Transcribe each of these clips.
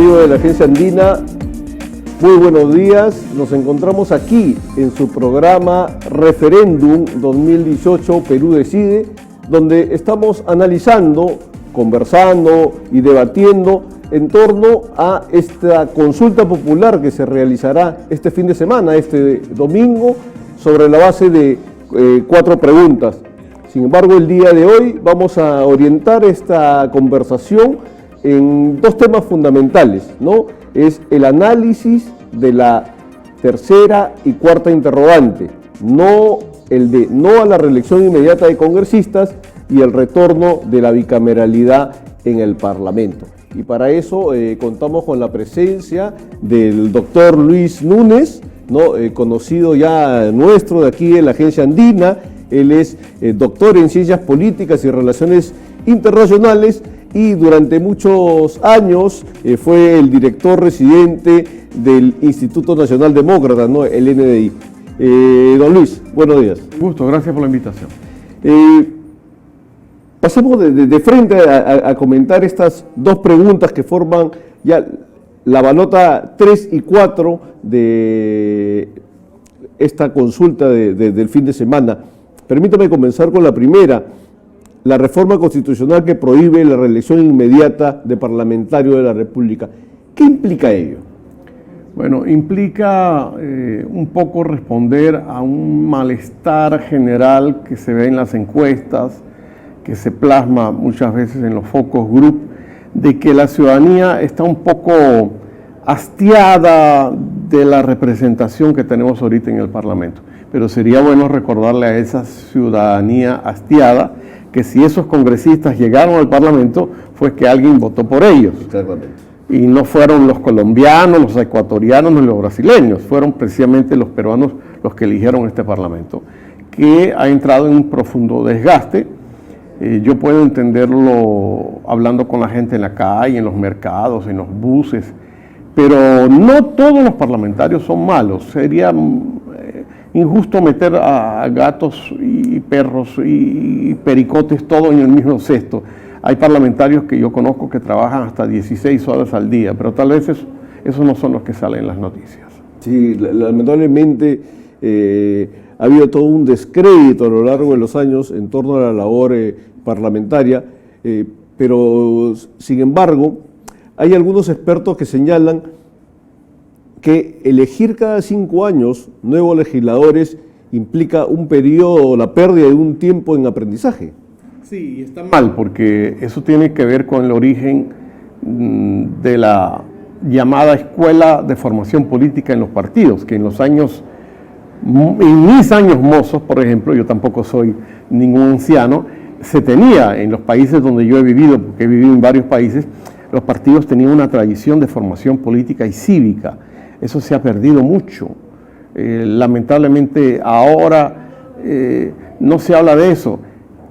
amigos de la Agencia Andina, muy buenos días. Nos encontramos aquí en su programa Referéndum 2018 Perú Decide, donde estamos analizando, conversando y debatiendo en torno a esta consulta popular que se realizará este fin de semana, este domingo, sobre la base de 4 preguntas. Sin embargo, el día de hoy vamos a orientar esta conversación en 2 temas fundamentales, ¿no? Es el análisis de la tercera y cuarta interrogante, no el de no a la reelección inmediata de congresistas y el retorno de la bicameralidad en el Parlamento. Y para eso contamos con la presencia del doctor Luis Núñez, ¿no? Conocido ya nuestro de aquí en la Agencia Andina. Él es doctor en Ciencias Políticas y Relaciones Internacionales y durante muchos años fue el director residente del Instituto Nacional Demócrata, ¿no? El NDI. Don Luis, buenos días. Gusto, gracias por la invitación. Pasemos de frente a comentar estas 2 preguntas que forman ya la balota 3 y 4 de esta consulta del fin de semana. Permítame comenzar con la primera, la reforma constitucional que prohíbe la reelección inmediata de parlamentario de la República. ¿Qué implica ello? Bueno, implica un poco responder a un malestar general que se ve en las encuestas, que se plasma muchas veces en los focus group, de que la ciudadanía está un poco hastiada de la representación que tenemos ahorita en el Parlamento. Pero sería bueno recordarle a esa ciudadanía hastiada que si esos congresistas llegaron al Parlamento fue que alguien votó por ellos. Exactamente. Y no fueron los colombianos, los ecuatorianos, ni los brasileños, fueron precisamente los peruanos los que eligieron este Parlamento, que ha entrado en un profundo desgaste. Yo puedo entenderlo hablando con la gente en la calle, en los mercados, en los buses, pero no todos los parlamentarios son malos. Sería injusto meter a gatos y perros y pericotes todo en el mismo cesto. Hay parlamentarios que yo conozco que trabajan hasta 16 horas al día, pero tal vez esos no son los que salen en las noticias. Sí, lamentablemente ha habido todo un descrédito a lo largo de los años en torno a la labor parlamentaria, pero sin embargo hay algunos expertos que señalan que elegir cada 5 años nuevos legisladores implica un periodo, la pérdida de un tiempo en aprendizaje. Sí, está mal, porque eso tiene que ver con el origen de la llamada escuela de formación política en los partidos, que en mis años mozos, por ejemplo, yo tampoco soy ningún anciano, se tenía en los países donde yo he vivido, porque he vivido en varios países, los partidos tenían una tradición de formación política y cívica. Eso se ha perdido mucho. Lamentablemente ahora no se habla de eso.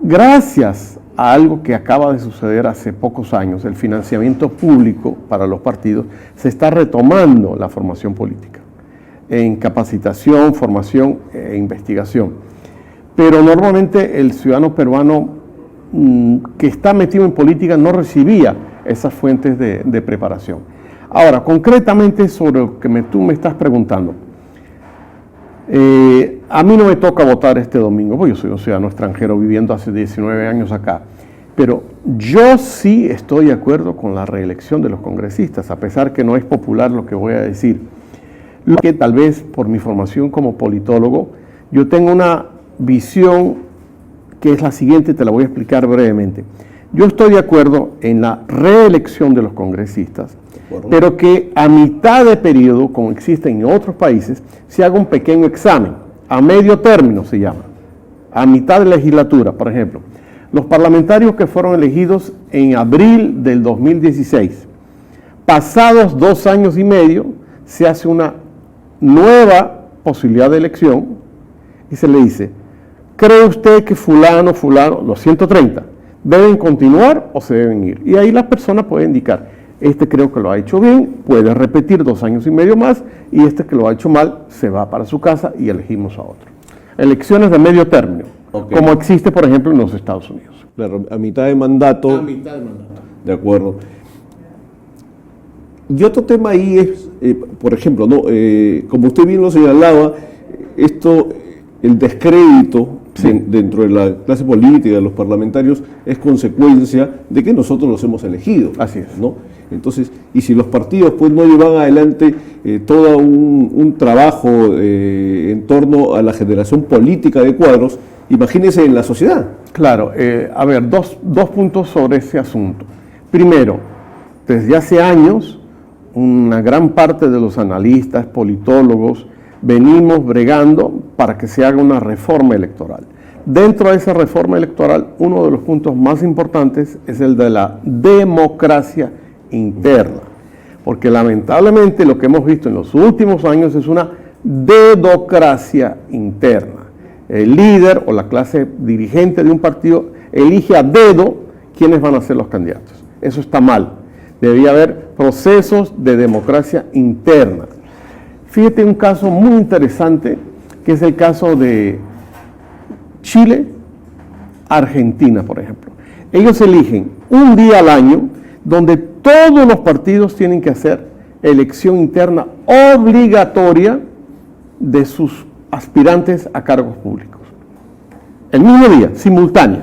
Gracias a algo que acaba de suceder hace pocos años, el financiamiento público para los partidos, se está retomando la formación política en capacitación, formación e investigación. Pero normalmente el ciudadano peruano que está metido en política no recibía esas fuentes de preparación. Ahora, concretamente sobre lo que tú me estás preguntando, a mí no me toca votar este domingo, porque yo soy un ciudadano extranjero viviendo hace 19 años acá, pero yo sí estoy de acuerdo con la reelección de los congresistas, a pesar que no es popular lo que voy a decir. Lo que tal vez por mi formación como politólogo, yo tengo una visión que es la siguiente, te la voy a explicar brevemente. Yo estoy de acuerdo en la reelección de los congresistas, pero que a mitad de periodo, como existe en otros países, se haga un pequeño examen, a medio término se llama, a mitad de legislatura, por ejemplo. Los parlamentarios que fueron elegidos en abril del 2016, pasados 2 años y medio, se hace una nueva posibilidad de elección y se le dice, ¿cree usted que fulano, los 130, deben continuar o se deben ir? Y ahí la persona puede indicar, este creo que lo ha hecho bien, puede repetir 2 años y medio más, y este que lo ha hecho mal se va para su casa y elegimos a otro. Elecciones de medio término, como existe, por ejemplo, en los Estados Unidos. Claro, a mitad de mandato. A mitad de mandato. De acuerdo. Y otro tema ahí es, por ejemplo, ¿no? Como usted bien lo señalaba, el descrédito dentro de la clase política, de los parlamentarios, es consecuencia de que nosotros los hemos elegido. Así es. ¿No? Entonces, y si los partidos pues no llevan adelante todo un trabajo en torno a la generación política de cuadros, imagínense en la sociedad. Claro, a ver, dos puntos sobre ese asunto. Primero, desde hace años, una gran parte de los analistas, politólogos, venimos bregando para que se haga una reforma electoral. Dentro de esa reforma electoral, uno de los puntos más importantes es el de la democracia interna, porque lamentablemente lo que hemos visto en los últimos años es una dedocracia interna. El líder o la clase dirigente de un partido elige a dedo quiénes van a ser los candidatos. Eso está mal. Debería haber procesos de democracia interna. Fíjate un caso muy interesante, que es el caso de Chile, Argentina, por ejemplo. Ellos eligen un día al año donde todos los partidos tienen que hacer elección interna obligatoria de sus aspirantes a cargos públicos. El mismo día, simultáneo.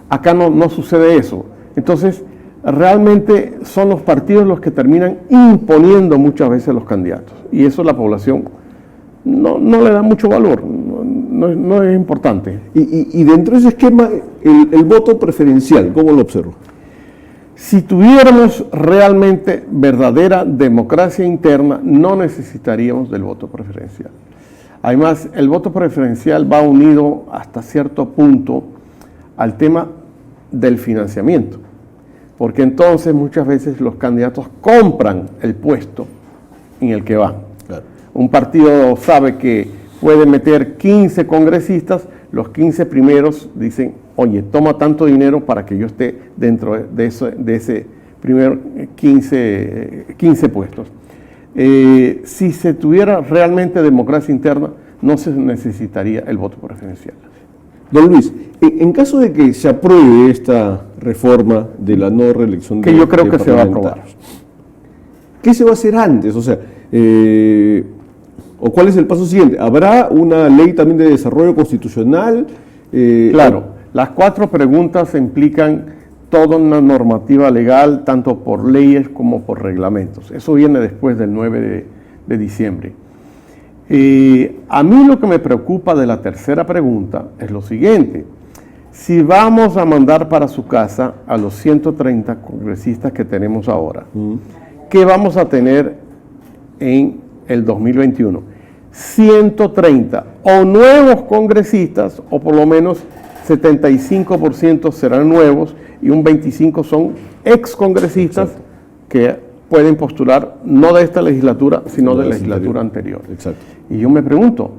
Acá no sucede eso. Entonces, realmente son los partidos los que terminan imponiendo muchas veces los candidatos. Y eso la población no le da mucho valor, no es importante. Y dentro de ese esquema, el voto preferencial, ¿cómo lo observo? Si tuviéramos realmente verdadera democracia interna, no necesitaríamos del voto preferencial. Además, el voto preferencial va unido hasta cierto punto al tema del financiamiento, porque entonces muchas veces los candidatos compran el puesto en el que van. Claro. Un partido sabe que puede meter 15 congresistas, los 15 primeros dicen, oye, toma tanto dinero para que yo esté dentro de ese primer 15 puestos. Si se tuviera realmente democracia interna, no se necesitaría el voto preferencial. Don Luis, en caso de que se apruebe esta reforma de la no reelección que yo creo que se va a aprobar, ¿qué se va a hacer antes? O sea, ¿o cuál es el paso siguiente? ¿Habrá una ley también de desarrollo constitucional? Claro, las 4 preguntas implican toda una normativa legal, tanto por leyes como por reglamentos. Eso viene después del 9 de diciembre. A mí lo que me preocupa de la tercera pregunta es lo siguiente. Si vamos a mandar para su casa a los 130 congresistas que tenemos ahora, ¿qué vamos a tener en el 2021? 130 o nuevos congresistas, o por lo menos 75% serán nuevos y un 25% son excongresistas que pueden postular no de esta legislatura, sino de la legislatura anterior. Exacto. Y yo me pregunto,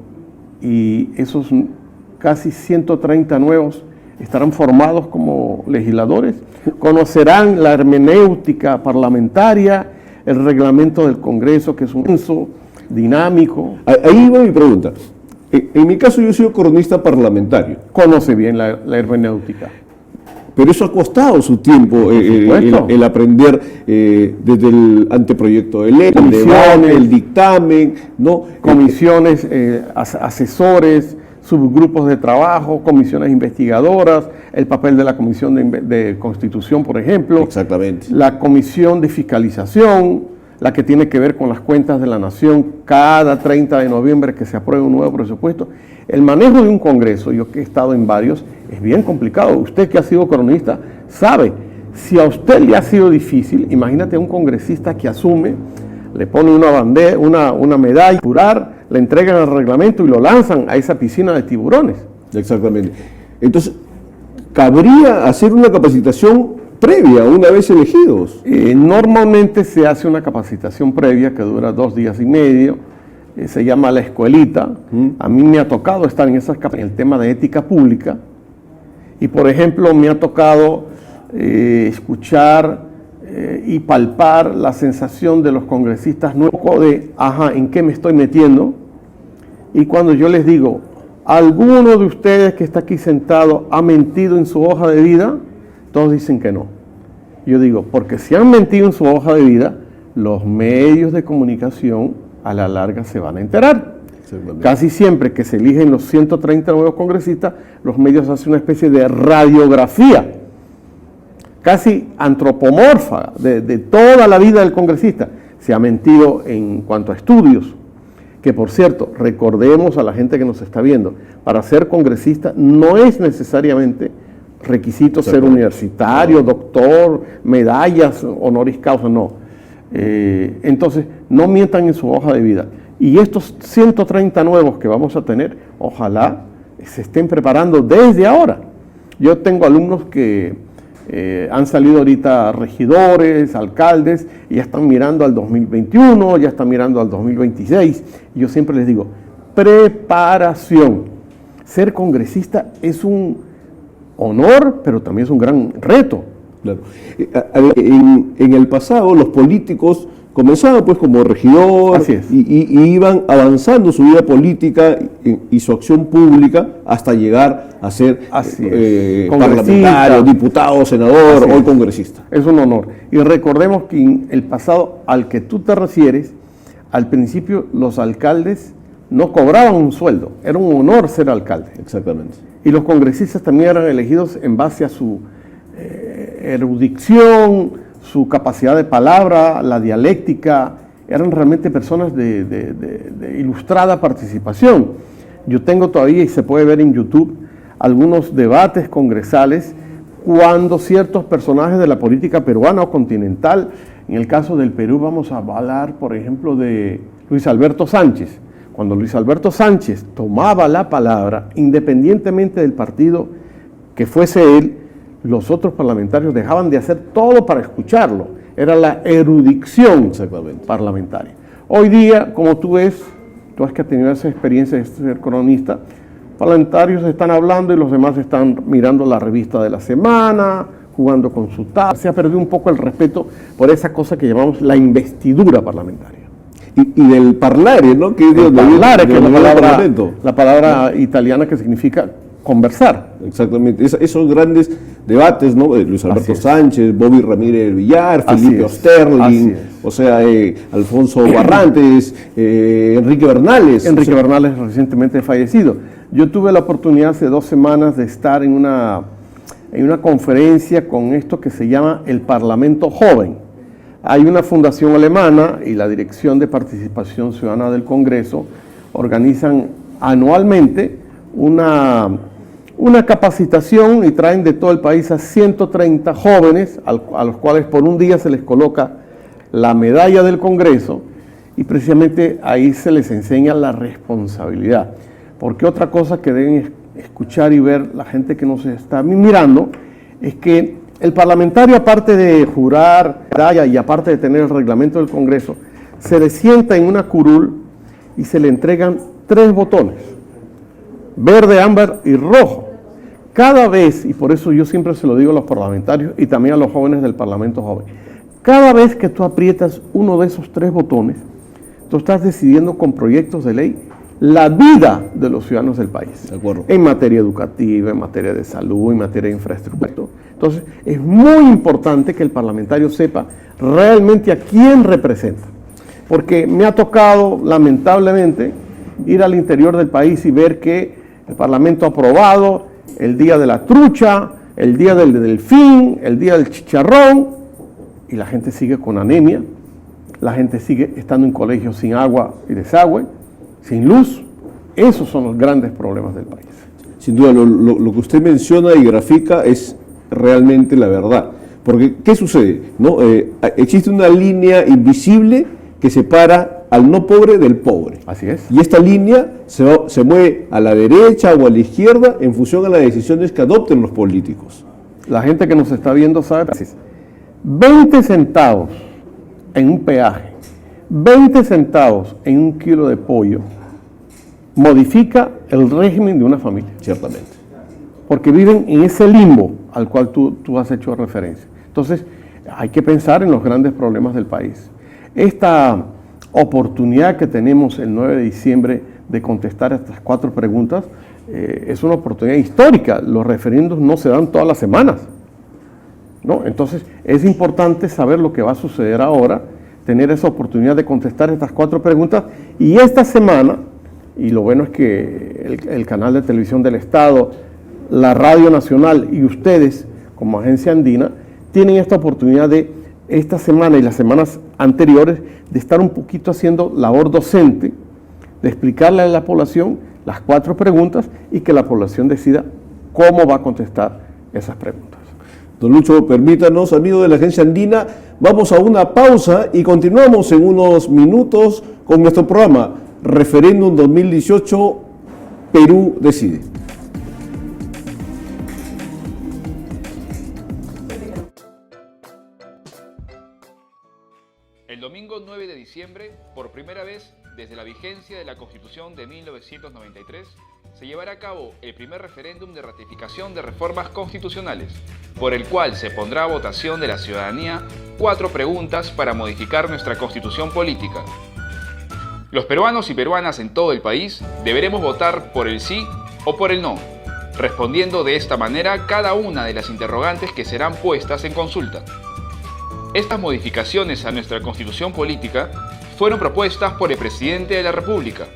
¿y esos casi 130 nuevos estarán formados como legisladores? ¿Conocerán la hermenéutica parlamentaria, el reglamento del Congreso, que es un censo dinámico? Ahí va mi pregunta. En mi caso, yo he sido cronista parlamentario. Conoce bien la hermenéutica. Pero eso ha costado su tiempo, el aprender desde el anteproyecto de ley, el debate, el dictamen, ¿no? Comisiones, asesores, subgrupos de trabajo, comisiones investigadoras, el papel de la Comisión de Constitución, por ejemplo. Exactamente. La Comisión de Fiscalización, la que tiene que ver con las cuentas de la Nación, cada 30 de noviembre que se apruebe un nuevo presupuesto. El manejo de un Congreso, yo que he estado en varios, es bien complicado. Usted que ha sido cronista sabe, si a usted le ha sido difícil, imagínate a un congresista que asume, le pone una bandera, una medalla, jurar, le entregan el reglamento y lo lanzan a esa piscina de tiburones. Exactamente. Entonces, ¿cabría hacer una capacitación previa una vez elegidos? Normalmente se hace una capacitación previa que dura 2 días y medio, se llama la escuelita. A mí me ha tocado estar en el tema de ética pública y, por ejemplo, me ha tocado escuchar y palpar la sensación de los congresistas nuevos de, ¿en qué me estoy metiendo? Y cuando yo les digo, ¿alguno de ustedes que está aquí sentado ha mentido en su hoja de vida? Todos dicen que no. Yo digo, porque si han mentido en su hoja de vida, los medios de comunicación a la larga se van a enterar. Casi siempre que se eligen los 130 nuevos congresistas, los medios hacen una especie de radiografía, casi antropomorfa, de toda la vida del congresista. Se ha mentido en cuanto a estudios, que por cierto, recordemos a la gente que nos está viendo, para ser congresista no es necesariamente requisito ser universitario, doctor, medallas, honoris causa, no. Entonces, no mientan en su hoja de vida. Y estos 130 nuevos que vamos a tener, ojalá se estén preparando desde ahora. Yo tengo alumnos que han salido ahorita regidores, alcaldes, y ya están mirando al 2021, ya están mirando al 2026. Y yo siempre les digo, preparación. Ser congresista es un honor, pero también es un gran reto. Claro. En el pasado los políticos comenzaban pues como regidor y iban avanzando su vida política y su acción pública hasta llegar a ser parlamentario, diputado, senador, hoy congresista. Es un honor. Y recordemos que en el pasado al que tú te refieres, al principio los alcaldes no cobraban un sueldo, era un honor ser alcalde. Exactamente. Y los congresistas también eran elegidos en base a su erudición, su capacidad de palabra, la dialéctica, eran realmente personas de ilustrada participación. Yo tengo todavía, y se puede ver en YouTube, algunos debates congresales cuando ciertos personajes de la política peruana o continental, en el caso del Perú vamos a hablar, por ejemplo, de Luis Alberto Sánchez. Cuando Luis Alberto Sánchez tomaba la palabra, independientemente del partido que fuese él, los otros parlamentarios dejaban de hacer todo para escucharlo. Era la erudición parlamentaria. Hoy día, como tú ves que has tenido esa experiencia de ser cronista, parlamentarios están hablando y los demás están mirando la revista de la semana, jugando con su tabla. Se ha perdido un poco el respeto por esa cosa que llamamos la investidura parlamentaria. Y del parlare, ¿no? Que es la palabra italiana que significa conversar. Exactamente. Esos grandes debates, ¿no? Luis Alberto Sánchez, Bobby Ramírez Villar, Felipe Osterling, o sea, Alfonso Barrantes, Enrique Bernales. Enrique Bernales recientemente fallecido. Yo tuve la oportunidad hace 2 semanas de estar en una conferencia con esto que se llama el Parlamento Joven. Hay una fundación alemana y la Dirección de Participación Ciudadana del Congreso organizan anualmente una capacitación y traen de todo el país a 130 jóvenes a los cuales por un día se les coloca la medalla del Congreso y precisamente ahí se les enseña la responsabilidad. Porque otra cosa que deben escuchar y ver la gente que nos está mirando es que el parlamentario, aparte de jurar medalla y aparte de tener el reglamento del Congreso, se le sienta en una curul y se le entregan 3 botones, verde, ámbar y rojo. Cada vez, y por eso yo siempre se lo digo a los parlamentarios y también a los jóvenes del Parlamento Joven, cada vez que tú aprietas uno de esos 3 botones, tú estás decidiendo con proyectos de ley la vida de los ciudadanos del país. De acuerdo. En materia educativa, en materia de salud, en materia de infraestructura. Entonces, es muy importante que el parlamentario sepa realmente a quién representa. Porque me ha tocado, lamentablemente, ir al interior del país y ver que el Parlamento ha aprobado el día de la trucha, el día del delfín, el día del chicharrón, y la gente sigue con anemia, la gente sigue estando en colegios sin agua y desagüe, sin luz. Esos son los grandes problemas del país. Sin duda, lo que usted menciona y grafica es realmente la verdad. Porque, ¿qué sucede? ¿No? Existe una línea invisible que separa al no pobre del pobre. Así es. Y esta línea se mueve a la derecha o a la izquierda en función a las decisiones que adopten los políticos. La gente que nos está viendo sabe, 20 centavos en un peaje, 20 centavos en un kilo de pollo, modifica el régimen de una familia. Ciertamente. Porque viven en ese limbo al cual tú has hecho referencia. Entonces, hay que pensar en los grandes problemas del país. Esta oportunidad que tenemos el 9 de diciembre de contestar estas 4 preguntas es una oportunidad histórica. Los referendos no se dan todas las semanas, ¿no? Entonces, es importante saber lo que va a suceder ahora. tener esa oportunidad de contestar estas 4 preguntas. Y esta semana, y lo bueno es que el canal de televisión del Estado, la Radio Nacional y ustedes como Agencia Andina tienen esta oportunidad de esta semana y las semanas anteriores de estar un poquito haciendo labor docente, de explicarle a la población las 4 preguntas y que la población decida cómo va a contestar esas preguntas. Don Lucho, permítanos, amigos de la Agencia Andina, vamos a una pausa y continuamos en unos minutos con nuestro programa Referéndum 2018, Perú decide. El domingo 9 de diciembre, por primera vez desde la vigencia de la Constitución de 1993, se llevará a cabo el primer referéndum de ratificación de reformas constitucionales, por el cual se pondrá a votación de la ciudadanía 4 preguntas para modificar nuestra constitución política. Los peruanos y peruanas en todo el país deberemos votar por el sí o por el no, respondiendo de esta manera cada una de las interrogantes que serán puestas en consulta. Estas modificaciones a nuestra constitución política fueron propuestas por el presidente de la República,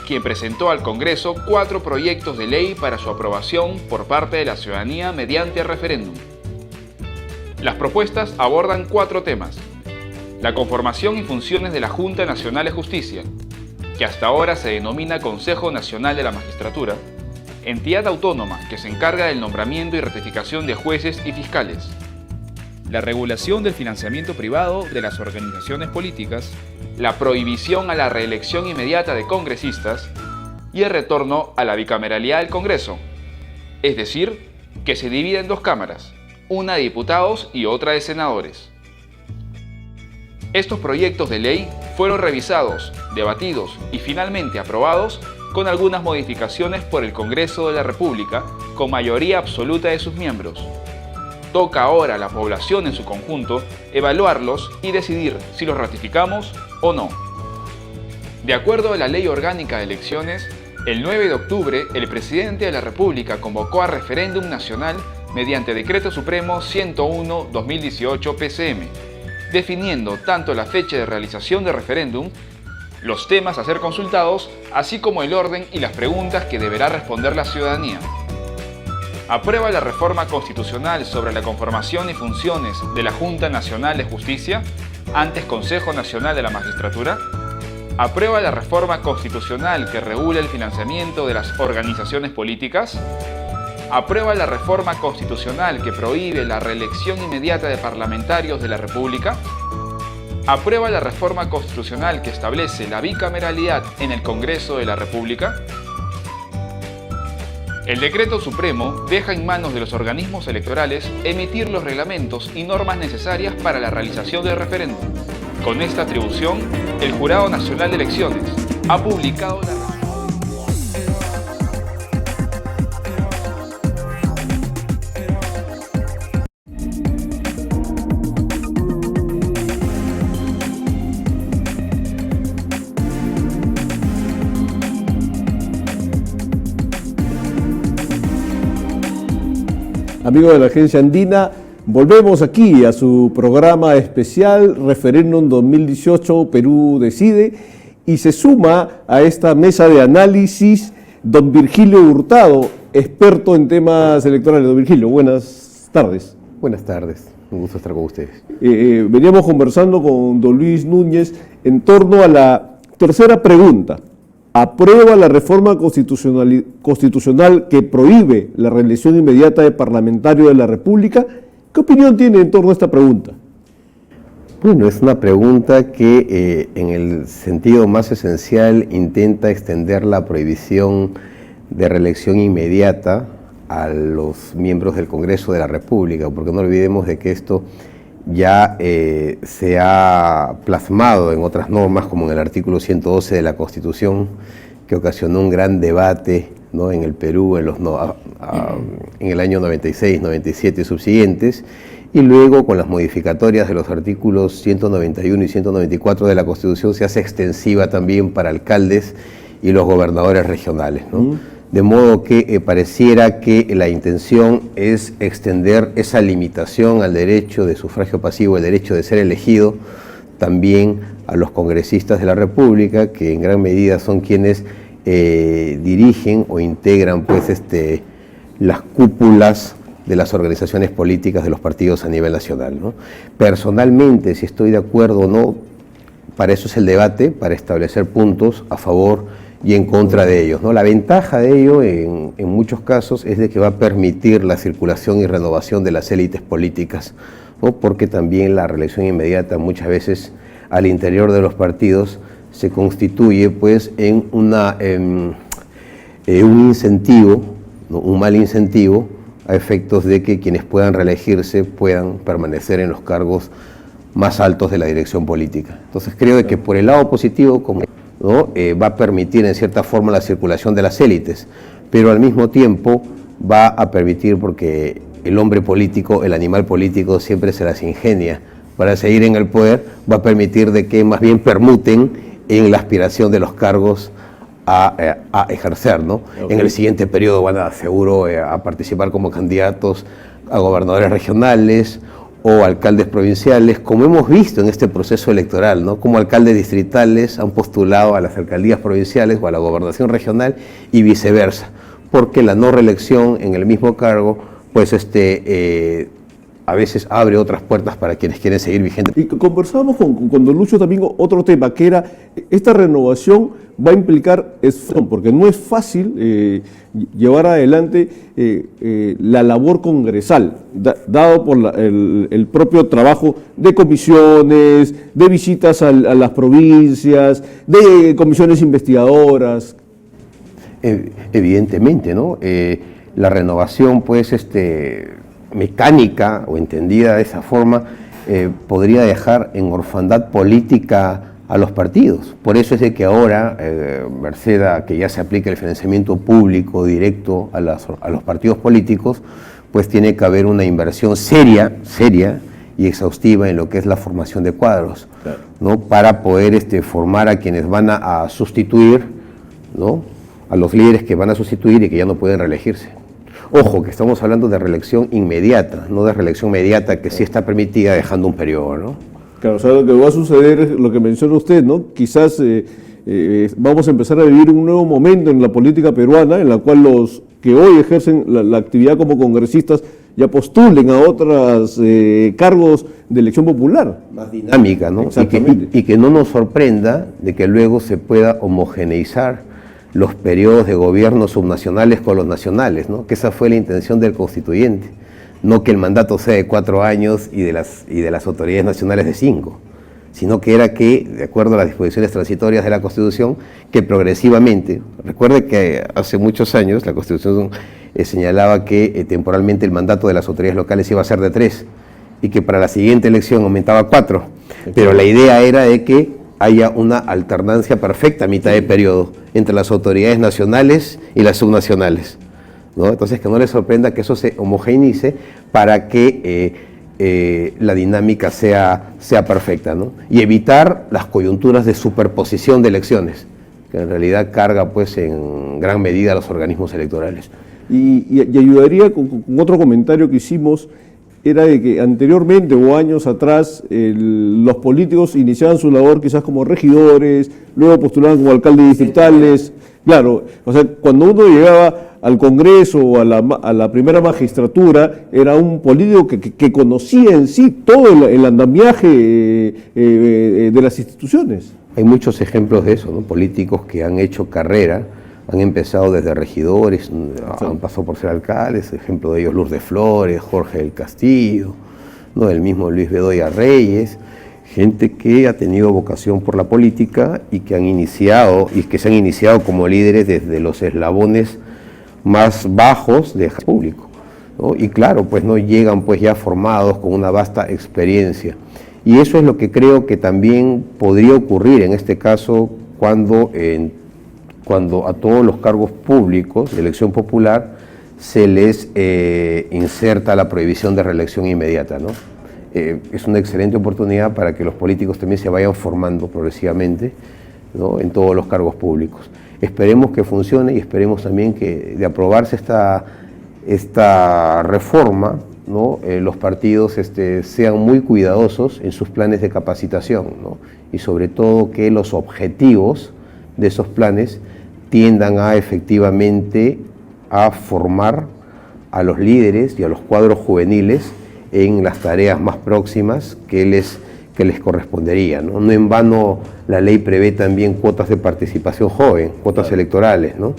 quien presentó al Congreso 4 proyectos de ley para su aprobación por parte de la ciudadanía mediante referéndum. Las propuestas abordan 4 temas: la conformación y funciones de la Junta Nacional de Justicia, que hasta ahora se denomina Consejo Nacional de la Magistratura, entidad autónoma que se encarga del nombramiento y ratificación de jueces y fiscales; la regulación del financiamiento privado de las organizaciones políticas, la prohibición a la reelección inmediata de congresistas y el retorno a la bicameralidad del Congreso, es decir, que se divide en 2 cámaras, una de diputados y otra de senadores. Estos proyectos de ley fueron revisados, debatidos y finalmente aprobados con algunas modificaciones por el Congreso de la República con mayoría absoluta de sus miembros. Toca ahora a la población en su conjunto evaluarlos y decidir si los ratificamos o no. De acuerdo a la Ley Orgánica de Elecciones, el 9 de octubre el presidente de la República convocó a referéndum nacional mediante Decreto Supremo 101/2018 PCM, definiendo tanto la fecha de realización del referéndum, los temas a ser consultados, así como el orden y las preguntas que deberá responder la ciudadanía. Aprueba la reforma constitucional sobre la conformación y funciones de la Junta Nacional de Justicia, antes Consejo Nacional de la Magistratura. Aprueba la reforma constitucional que regula el financiamiento de las organizaciones políticas. Aprueba la reforma constitucional que prohíbe la reelección inmediata de parlamentarios de la República. Aprueba la reforma constitucional que establece la bicameralidad en el Congreso de la República. El Decreto Supremo deja en manos de los organismos electorales emitir los reglamentos y normas necesarias para la realización del referéndum. Con esta atribución, el Jurado Nacional de Elecciones ha publicado la... Amigos de la Agencia Andina, volvemos aquí a su programa especial Referéndum 2018, Perú decide, y se suma a esta mesa de análisis don Virgilio Hurtado, experto en temas electorales. Don Virgilio, buenas tardes. Buenas tardes, un gusto estar con ustedes. Veníamos conversando con don Luis Núñez en torno a la tercera pregunta. ¿Aprueba la reforma constitucional que prohíbe la reelección inmediata de parlamentarios de la República? ¿Qué opinión tiene en torno a esta pregunta? Bueno, es una pregunta que en el sentido más esencial intenta extender la prohibición de reelección inmediata a los miembros del Congreso de la República, porque no olvidemos de que esto ya se ha plasmado en otras normas, como en el artículo 112 de la Constitución, que ocasionó un gran debate, ¿no?, en el Perú en el año 96, 97 y subsiguientes, y luego con las modificatorias de los artículos 191 y 194 de la Constitución se hace extensiva también para alcaldes y los gobernadores regionales, ¿no? De modo que pareciera que la intención es extender esa limitación al derecho de sufragio pasivo, el derecho de ser elegido, también a los congresistas de la República, que en gran medida son quienes dirigen o integran pues, las cúpulas de las organizaciones políticas de los partidos a nivel nacional, ¿no? Personalmente, si estoy de acuerdo o no, para eso es el debate, para establecer puntos a favor y en contra de ellos, ¿no? La ventaja de ello en muchos casos es de que va a permitir la circulación y renovación de las élites políticas, ¿no? Porque también la reelección inmediata muchas veces al interior de los partidos se constituye pues en un incentivo, ¿no? Un mal incentivo a efectos de que quienes puedan reelegirse puedan permanecer en los cargos más altos de la dirección política. Entonces creo de que por el lado positivo, como, ¿no? Va a permitir en cierta forma la circulación de las élites, pero al mismo tiempo va a permitir, porque el hombre político, el animal político siempre se las ingenia para seguir en el poder, va a permitir de que más bien permuten en la aspiración de los cargos a ejercer, ¿no? Okay. En el siguiente periodo van a seguro a participar como candidatos a gobernadores regionales o alcaldes provinciales, como hemos visto en este proceso electoral, ¿no? Como alcaldes distritales han postulado a las alcaldías provinciales o a la gobernación regional y viceversa, porque la no reelección en el mismo cargo, pues a veces abre otras puertas para quienes quieren seguir vigentes. Y conversábamos con don Lucho también otro tema, que era esta renovación va a implicar esfuerzo, porque no es fácil llevar adelante la labor congresal, dado por el propio trabajo de comisiones, de visitas a las provincias, de comisiones investigadoras. Evidentemente, ¿no? La renovación, pues, mecánica o entendida de esa forma, podría dejar en orfandad política a los partidos. Por eso es de que ahora, merced a que ya se aplica el financiamiento público directo a los partidos políticos, pues tiene que haber una inversión seria y exhaustiva en lo que es la formación de cuadros, claro, ¿no? Para poder formar a quienes van a sustituir, ¿no? A los líderes que van a sustituir y que ya no pueden reelegirse. Ojo, que estamos hablando de reelección inmediata, no de reelección mediata, que sí está permitida dejando un periodo, ¿no? Claro, o sea, lo que va a suceder es lo que menciona usted, ¿no? Quizás vamos a empezar a vivir un nuevo momento en la política peruana, en la cual los que hoy ejercen la actividad como congresistas ya postulen a otros cargos de elección popular. Más dinámica, ¿no? Y que no nos sorprenda de que luego se pueda homogeneizar los periodos de gobierno subnacionales con los nacionales, ¿no? Que esa fue la intención del constituyente, no que el mandato sea de 4 años y de las autoridades nacionales de 5, sino que era que, de acuerdo a las disposiciones transitorias de la Constitución, que progresivamente, recuerde que hace muchos años la Constitución señalaba que temporalmente el mandato de las autoridades locales iba a ser de 3 y que para la siguiente elección aumentaba a 4, pero la idea era de que haya una alternancia perfecta a mitad de periodo entre las autoridades nacionales y las subnacionales, ¿no? Entonces que no les sorprenda que eso se homogeneice para que la dinámica sea perfecta, ¿no? Y evitar las coyunturas de superposición de elecciones, que en realidad carga pues en gran medida a los organismos electorales. Y ayudaría con otro comentario que hicimos, era de que anteriormente o años atrás los políticos iniciaban su labor quizás como regidores, luego postulaban como alcaldes distritales. Claro, o sea, cuando uno llegaba al Congreso o a la primera magistratura, era un político que conocía en sí todo el andamiaje de las instituciones. Hay muchos ejemplos de eso, ¿no? Políticos que han hecho carrera, han empezado desde regidores, han pasado por ser alcaldes, ejemplo de ellos Lourdes Flores, Jorge del Castillo, ¿no? El mismo Luis Bedoya Reyes, gente que ha tenido vocación por la política y que se han iniciado como líderes desde los eslabones más bajos del público, ¿no? Y claro, pues no llegan pues ya formados con una vasta experiencia. Y eso es lo que creo que también podría ocurrir en este caso cuando a todos los cargos públicos de elección popular se les inserta la prohibición de reelección inmediata, ¿no? Es una excelente oportunidad para que los políticos también se vayan formando progresivamente, ¿no? En todos los cargos públicos. Esperemos que funcione y esperemos también que de aprobarse esta reforma ¿no? Los partidos sean muy cuidadosos en sus planes de capacitación, ¿no? Y sobre todo que los objetivos de esos planes tiendan a efectivamente a formar a los líderes y a los cuadros juveniles en las tareas más próximas que les correspondería, ¿no? No en vano la ley prevé también cuotas de participación joven, cuotas electorales, ¿no?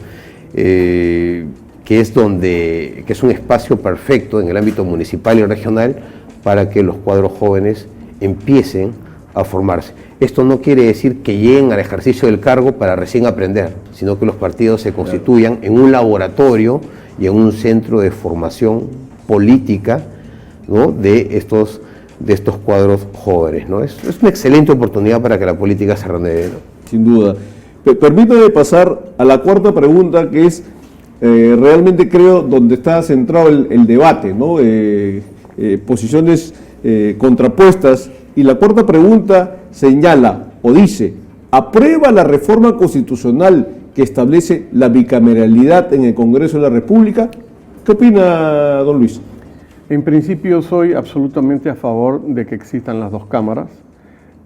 Que es un espacio perfecto en el ámbito municipal y regional para que los cuadros jóvenes empiecen a formarse. Esto no quiere decir que lleguen al ejercicio del cargo para recién aprender, sino que los partidos se constituyan en un laboratorio y en un centro de formación política, ¿no? de estos cuadros jóvenes, ¿no? Es una excelente oportunidad para que la política se renueve, ¿no? Sin duda. Permítame pasar a la cuarta pregunta, que es realmente creo donde está centrado el debate, ¿no? Posiciones contrapuestas. Y la cuarta pregunta señala o dice: ¿aprueba la reforma constitucional que establece la bicameralidad en el Congreso de la República? ¿Qué opina, don Luis? En principio soy absolutamente a favor de que existan las dos cámaras.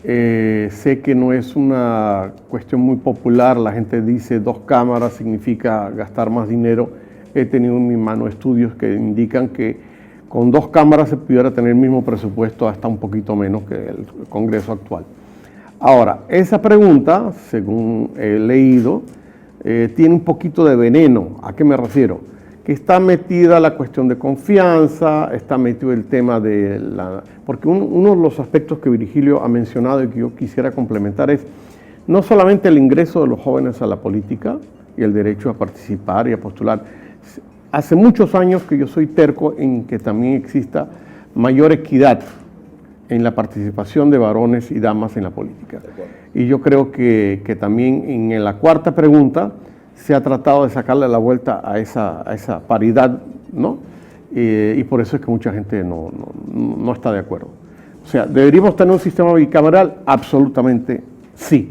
Sé que no es una cuestión muy popular, la gente dice 2 cámaras significa gastar más dinero. He tenido en mi mano estudios que indican que con 2 cámaras se pudiera tener el mismo presupuesto, hasta un poquito menos que el Congreso actual. Ahora, esa pregunta, según he leído, tiene un poquito de veneno. ¿A qué me refiero? Que está metida la cuestión de confianza, está metido el tema de la... Porque uno de los aspectos que Virgilio ha mencionado y que yo quisiera complementar es no solamente el ingreso de los jóvenes a la política y el derecho a participar y a postular. Hace muchos años que yo soy terco en que también exista mayor equidad en la participación de varones y damas en la política. Y yo creo que también en la cuarta pregunta se ha tratado de sacarle la vuelta a esa paridad, ¿no? Y por eso es que mucha gente no está de acuerdo. O sea, ¿deberíamos tener un sistema bicameral? Absolutamente sí.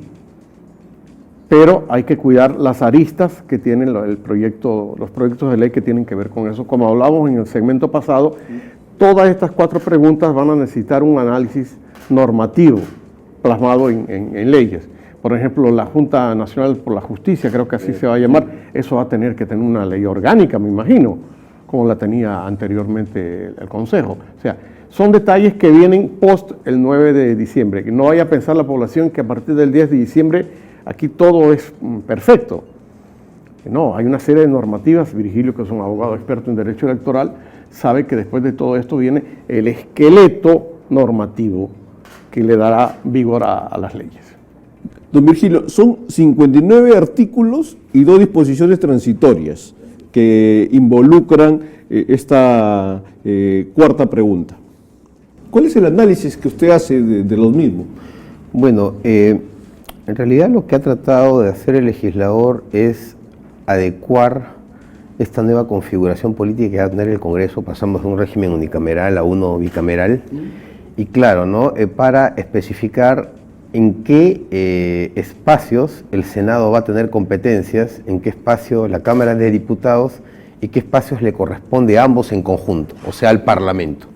Pero hay que cuidar las aristas que tienen los proyectos de ley que tienen que ver con eso. Como hablamos en el segmento pasado, todas estas 4 preguntas van a necesitar un análisis normativo plasmado en leyes. Por ejemplo, la Junta Nacional por la Justicia, creo que así se va a llamar, eso va a tener que tener una ley orgánica, me imagino, como la tenía anteriormente el Consejo. O sea, son detalles que vienen post el 9 de diciembre. Que no vaya a pensar la población que a partir del 10 de diciembre aquí todo es perfecto. No, hay una serie de normativas. Virgilio, que es un abogado experto en derecho electoral, sabe que después de todo esto viene el esqueleto normativo que le dará vigor a las leyes. Don Virgilio, son 59 artículos y 2 disposiciones transitorias que involucran esta cuarta pregunta. ¿Cuál es el análisis que usted hace de los mismos? Bueno, en realidad lo que ha tratado de hacer el legislador es adecuar esta nueva configuración política que va a tener el Congreso. Pasamos de un régimen unicameral a uno bicameral. Y claro, ¿no? Para especificar en qué espacios el Senado va a tener competencias, en qué espacio la Cámara de Diputados y qué espacios le corresponde a ambos en conjunto, o sea, al Parlamento,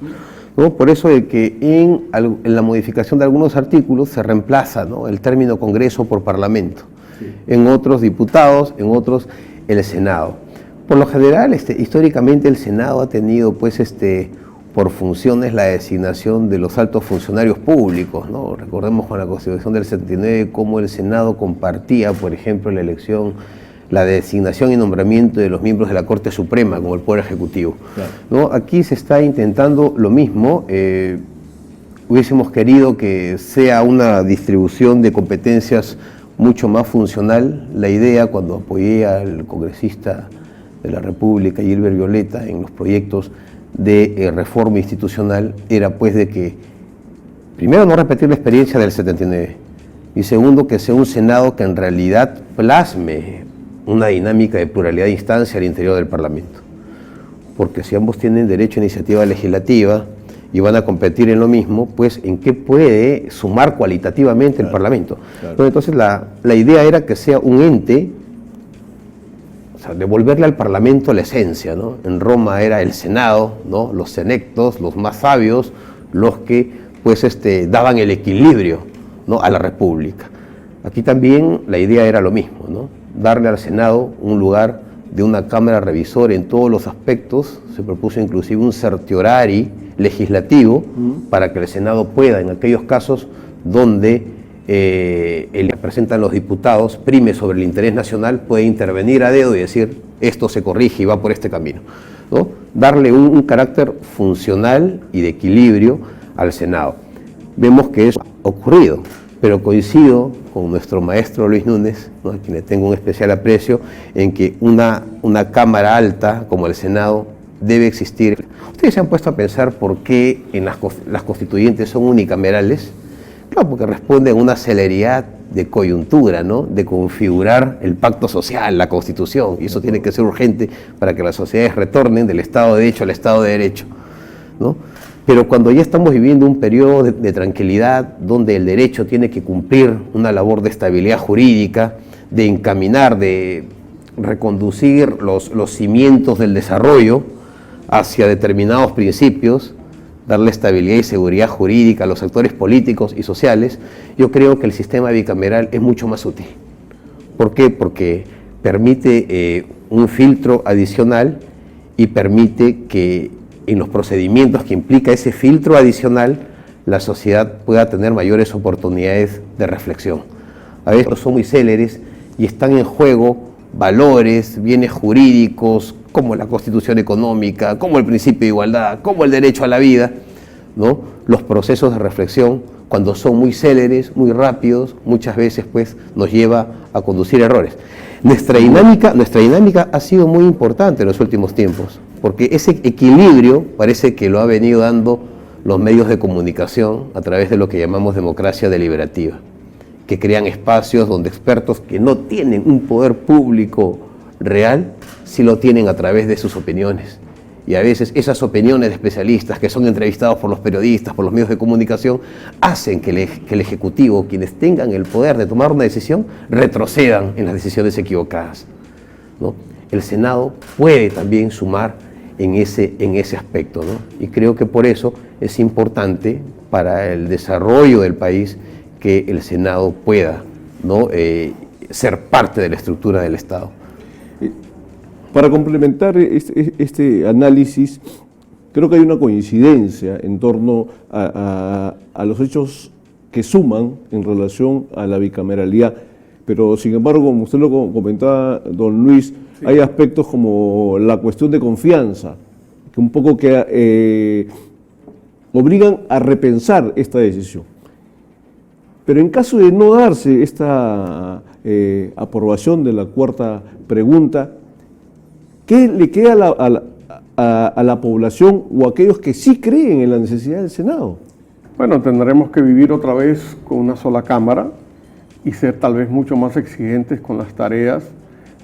¿no? Por eso de que en la modificación de algunos artículos se reemplaza, ¿no?, el término Congreso por Parlamento, sí. En otros diputados, en otros el Senado. Por lo general, históricamente el Senado ha tenido pues por funciones la designación de los altos funcionarios públicos, ¿no? Recordemos con la Constitución del 79 cómo el Senado compartía, por ejemplo, la designación y nombramiento de los miembros de la Corte Suprema como el Poder Ejecutivo. Claro. ¿No? Aquí se está intentando lo mismo. Hubiésemos querido que sea una distribución de competencias mucho más funcional. La idea, cuando apoyé al congresista de la República, Gilbert Violeta, en los proyectos de reforma institucional, era pues de que, primero, no repetir la experiencia del 79, y segundo, que sea un Senado que en realidad plasme una dinámica de pluralidad de instancia al interior del Parlamento. Porque si ambos tienen derecho a iniciativa legislativa y van a competir en lo mismo, pues ¿en qué puede sumar cualitativamente el Parlamento? Claro. Entonces la idea era que sea un ente, sea, devolverle al Parlamento la esencia, ¿no? En Roma era el Senado, ¿no? Los senectos, los más sabios, los que pues, daban el equilibrio, ¿no? A la República. Aquí también la idea era lo mismo, ¿no? Darle al Senado un lugar de una Cámara revisora en todos los aspectos. Se propuso inclusive un certiorari legislativo para que el Senado pueda, en aquellos casos donde el que presentan los diputados prime sobre el interés nacional, puede intervenir a dedo y decir esto se corrige y va por este camino, ¿no? Darle un carácter funcional y de equilibrio al Senado. Vemos que eso ha ocurrido, pero coincido con nuestro maestro Luis Núñez, ¿no? A quien le tengo un especial aprecio, en que una Cámara alta como el Senado debe existir. ¿Ustedes se han puesto a pensar por qué en las constituyentes son unicamerales? Claro, porque responden a una celeridad de coyuntura, ¿no? De configurar el pacto social, la Constitución, y eso tiene que ser urgente para que las sociedades retornen del Estado de Derecho al Estado de Derecho, ¿no? Pero cuando ya estamos viviendo un periodo de tranquilidad, donde el derecho tiene que cumplir una labor de estabilidad jurídica, de encaminar, de reconducir los cimientos del desarrollo hacia determinados principios, darle estabilidad y seguridad jurídica a los actores políticos y sociales, yo creo que el sistema bicameral es mucho más útil. ¿Por qué? Porque permite un filtro adicional y permite que en los procedimientos que implica ese filtro adicional, la sociedad pueda tener mayores oportunidades de reflexión. A veces son muy céleres y están en juego valores, bienes jurídicos, como la Constitución económica, como el principio de igualdad, como el derecho a la vida, ¿no? Los procesos de reflexión, cuando son muy céleres, muy rápidos, muchas veces pues, nos lleva a conducir errores. Nuestra dinámica ha sido muy importante en los últimos tiempos, porque ese equilibrio parece que lo ha venido dando los medios de comunicación a través de lo que llamamos democracia deliberativa, que crean espacios donde expertos que no tienen un poder público real, sí lo tienen a través de sus opiniones. Y a veces esas opiniones de especialistas que son entrevistados por los periodistas, por los medios de comunicación, hacen que el Ejecutivo, quienes tengan el poder de tomar una decisión, retrocedan en las decisiones equivocadas, ¿no? El Senado puede también sumar en ese aspecto, ¿no? Y creo que por eso es importante para el desarrollo del país que el Senado pueda, ¿no? Ser parte de la estructura del Estado. Para complementar este análisis, creo que hay una coincidencia en torno a los hechos que suman en relación a la bicameralidad, pero sin embargo, como usted lo comentaba, don Luis, sí, hay aspectos como la cuestión de confianza, que un poco obligan a repensar esta decisión. Pero en caso de no darse esta aprobación de la cuarta pregunta, ¿qué le queda a la población o a aquellos que sí creen en la necesidad del Senado? Bueno, tendremos que vivir otra vez con una sola Cámara y ser tal vez mucho más exigentes con las tareas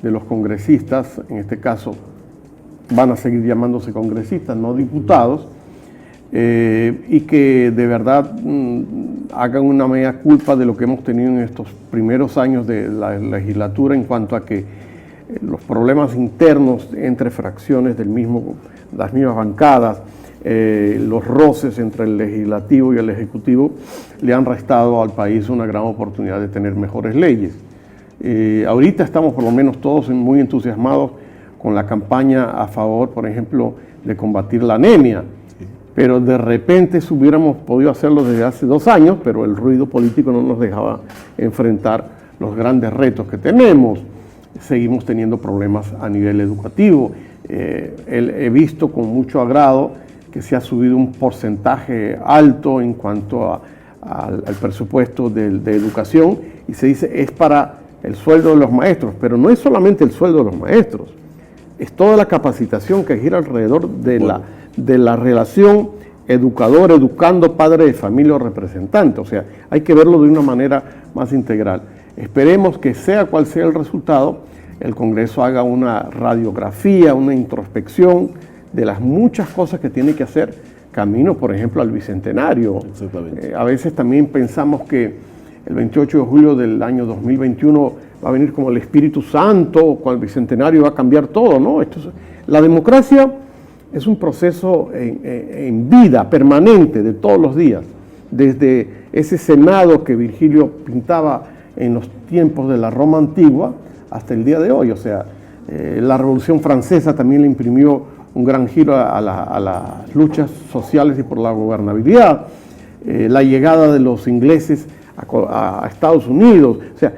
de los congresistas. En este caso van a seguir llamándose congresistas, no diputados, y que de verdad hagan una mea culpa de lo que hemos tenido en estos primeros años de la legislatura en cuanto a que los problemas internos entre fracciones las mismas bancadas, los roces entre el legislativo y el ejecutivo le han restado al país una gran oportunidad de tener mejores leyes. Ahorita estamos por lo menos todos muy entusiasmados con la campaña a favor, por ejemplo, de combatir la anemia, pero de repente hubiéramos podido hacerlo desde hace 2 años, pero el ruido político no nos dejaba enfrentar los grandes retos que tenemos. Seguimos teniendo problemas a nivel educativo. He visto con mucho agrado que se ha subido un porcentaje alto en cuanto al presupuesto de educación y se dice es para el sueldo de los maestros, pero no es solamente el sueldo de los maestros, es toda la capacitación que gira alrededor de la relación educador, educando, padre de familia o representante. O sea, hay que verlo de una manera más integral. Esperemos que sea cual sea el resultado, el Congreso haga una radiografía, una introspección de las muchas cosas que tiene que hacer camino, por ejemplo, al Bicentenario. Exactamente. A veces también pensamos que el 28 de julio del año 2021 va a venir como el Espíritu Santo, con el Bicentenario va a cambiar todo, ¿no? La democracia es un proceso en vida permanente de todos los días, desde ese Senado que Virgilio pintaba en los tiempos de la Roma antigua hasta el día de hoy. O sea, la Revolución Francesa también le imprimió un gran giro a las luchas sociales y por la gobernabilidad, la llegada de los ingleses a Estados Unidos. O sea,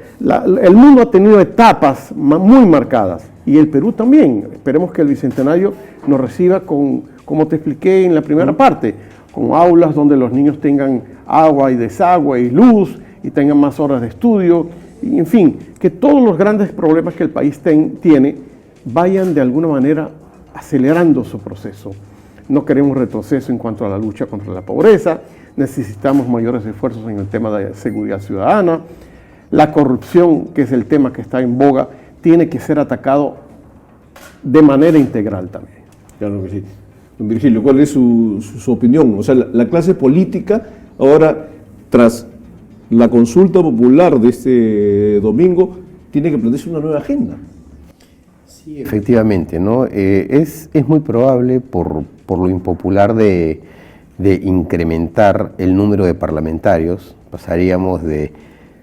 el mundo ha tenido etapas muy marcadas y el Perú también. Esperemos que el Bicentenario nos reciba como te expliqué en la primera parte, con aulas donde los niños tengan agua y desagüe y luz y tengan más horas de estudio, y en fin, que todos los grandes problemas que el país tiene vayan de alguna manera acelerando su proceso. No queremos retroceso en cuanto a la lucha contra la pobreza, necesitamos mayores esfuerzos en el tema de seguridad ciudadana, la corrupción, que es el tema que está en boga, tiene que ser atacado de manera integral también. Claro que sí. Don Virgilio, ¿cuál es su opinión? O sea, la clase política ahora, tras la consulta popular de este domingo, tiene que plantearse una nueva agenda. Sí, efectivamente, ¿no? Es muy probable, por lo impopular de incrementar el número de parlamentarios, pasaríamos de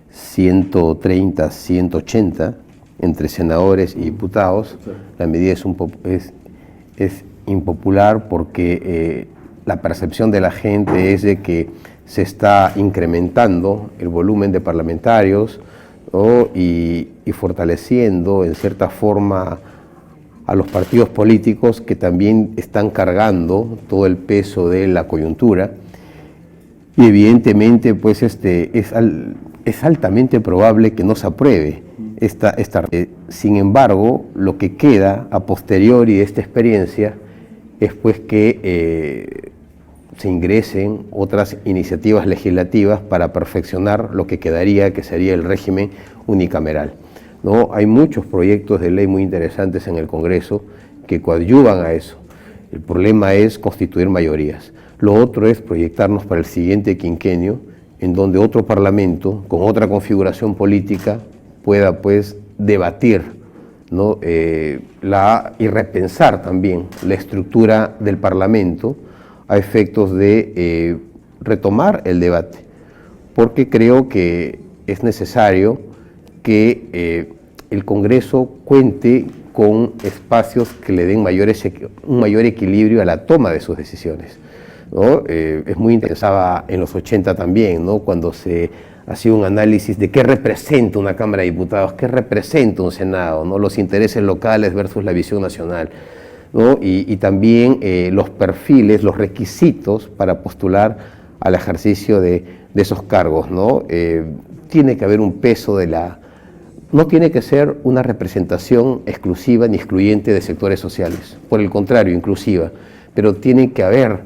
130 a 180 entre senadores y diputados. La medida es impopular porque la percepción de la gente es de que se está incrementando el volumen de parlamentarios, ¿no? y fortaleciendo en cierta forma a los partidos políticos que también están cargando todo el peso de la coyuntura, y evidentemente pues es altamente probable que no se apruebe esta. Sin embargo, lo que queda a posteriori de esta experiencia es pues que se ingresen otras iniciativas legislativas para perfeccionar lo que quedaría, que sería el régimen unicameral, ¿no? Hay muchos proyectos de ley muy interesantes en el Congreso que coadyuvan a eso. El problema es constituir mayorías. Lo otro es proyectarnos para el siguiente quinquenio, en donde otro parlamento, con otra configuración política, pueda pues debatir, ¿no? Y repensar también la estructura del Parlamento a efectos de retomar el debate, porque creo que es necesario que el Congreso cuente con espacios que le den un mayor equilibrio a la toma de sus decisiones, ¿no? Es muy interesaba en los 80 también, ¿no? Cuando se hacía un análisis de qué representa una Cámara de Diputados, qué representa un Senado, ¿no? Los intereses locales versus la visión nacional, ¿no? Y también los perfiles, los requisitos para postular al ejercicio de esos cargos, ¿no? Tiene que haber un peso no tiene que ser una representación exclusiva ni excluyente de sectores sociales, por el contrario, inclusiva, pero tiene que haber,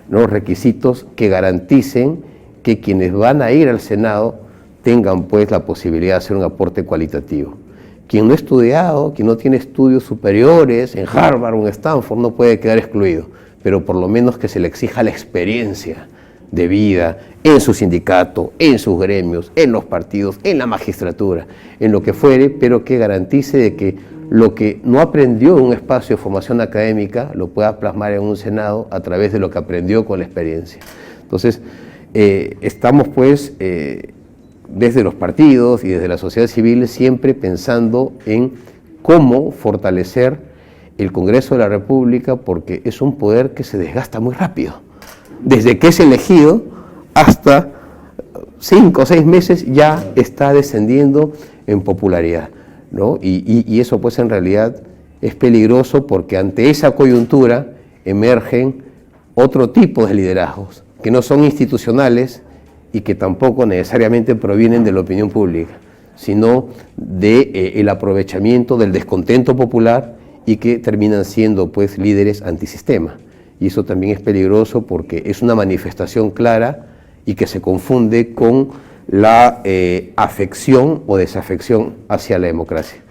¿no?, requisitos que garanticen que quienes van a ir al Senado tengan pues la posibilidad de hacer un aporte cualitativo. Quien no ha estudiado, quien no tiene estudios superiores en Harvard o en Stanford no puede quedar excluido, pero por lo menos que se le exija la experiencia de vida en su sindicato, en sus gremios, en los partidos, en la magistratura, en lo que fuere, pero que garantice de que lo que no aprendió en un espacio de formación académica lo pueda plasmar en un Senado a través de lo que aprendió con la experiencia. Entonces, estamos pues desde los partidos y desde la sociedad civil siempre pensando en cómo fortalecer el Congreso de la República, porque es un poder que se desgasta muy rápido. Desde que es elegido hasta 5 o 6 meses ya está descendiendo en popularidad, ¿no? Y eso pues en realidad es peligroso, porque ante esa coyuntura emergen otro tipo de liderazgos que no son institucionales y que tampoco necesariamente provienen de la opinión pública, sino del aprovechamiento del descontento popular, y que terminan siendo pues líderes antisistema. Y eso también es peligroso porque es una manifestación clara y que se confunde con la afección o desafección hacia la democracia.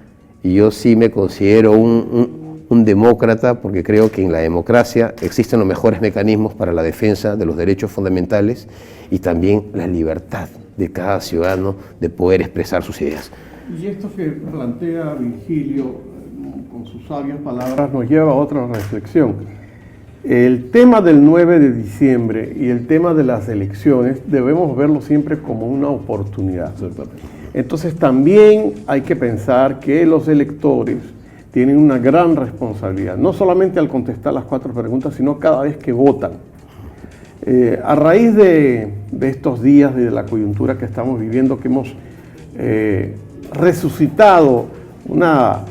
Y yo sí me considero un demócrata, porque creo que en la democracia existen los mejores mecanismos para la defensa de los derechos fundamentales y también la libertad de cada ciudadano de poder expresar sus ideas. Y esto que plantea Virgilio con sus sabias palabras nos lleva a otra reflexión. El tema del 9 de diciembre y el tema de las elecciones debemos verlo siempre como una oportunidad. Entonces también hay que pensar que los electores tienen una gran responsabilidad, no solamente al contestar las 4 preguntas, sino cada vez que votan. A raíz de estos días, de la coyuntura que estamos viviendo, que hemos resucitado una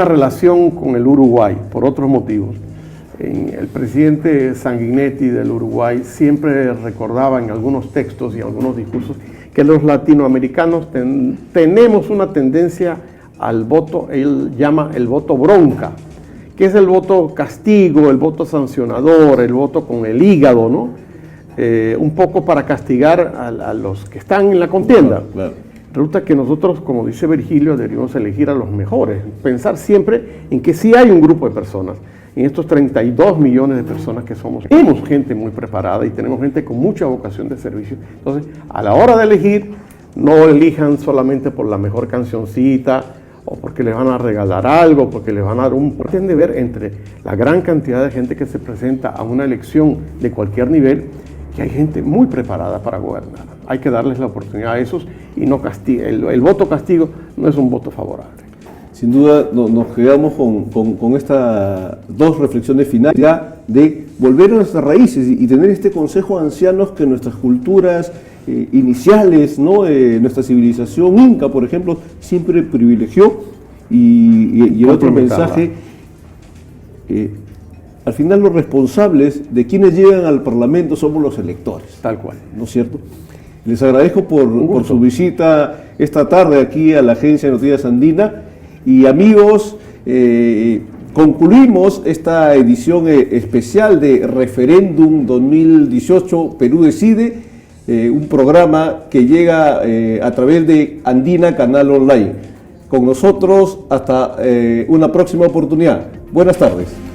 relación con el Uruguay por otros motivos. El presidente Sanguinetti del Uruguay siempre recordaba en algunos textos y algunos discursos que los latinoamericanos tenemos una tendencia al voto, él llama el voto bronca, que es el voto castigo, el voto sancionador, el voto con el hígado, ¿no? Un poco para castigar a los que están en la contienda. Claro. Resulta que nosotros, como dice Virgilio, deberíamos elegir a los mejores, pensar siempre en que sí hay un grupo de personas. En estos 32 millones de personas que somos, tenemos gente muy preparada y tenemos gente con mucha vocación de servicio. Entonces, a la hora de elegir, no elijan solamente por la mejor cancioncita o porque les van a regalar algo, porque les van a dar un... Tienen de ver entre la gran cantidad de gente que se presenta a una elección de cualquier nivel, que hay gente muy preparada para gobernar. Hay que darles la oportunidad a esos y no el voto castigo no es un voto favorable. Sin duda nos quedamos con estas 2 reflexiones finales de volver a nuestras raíces y tener este consejo de ancianos que nuestras culturas iniciales, ¿no? Nuestra civilización inca, por ejemplo, siempre privilegió. Y el otro mensaje, al final los responsables de quienes llegan al Parlamento somos los electores. Tal cual. ¿No es cierto? Les agradezco por su visita esta tarde aquí a la Agencia de Noticias Andina. Y amigos, concluimos esta edición especial de Referéndum 2018 Perú Decide, un programa que llega a través de Andina Canal Online. Con nosotros hasta una próxima oportunidad. Buenas tardes.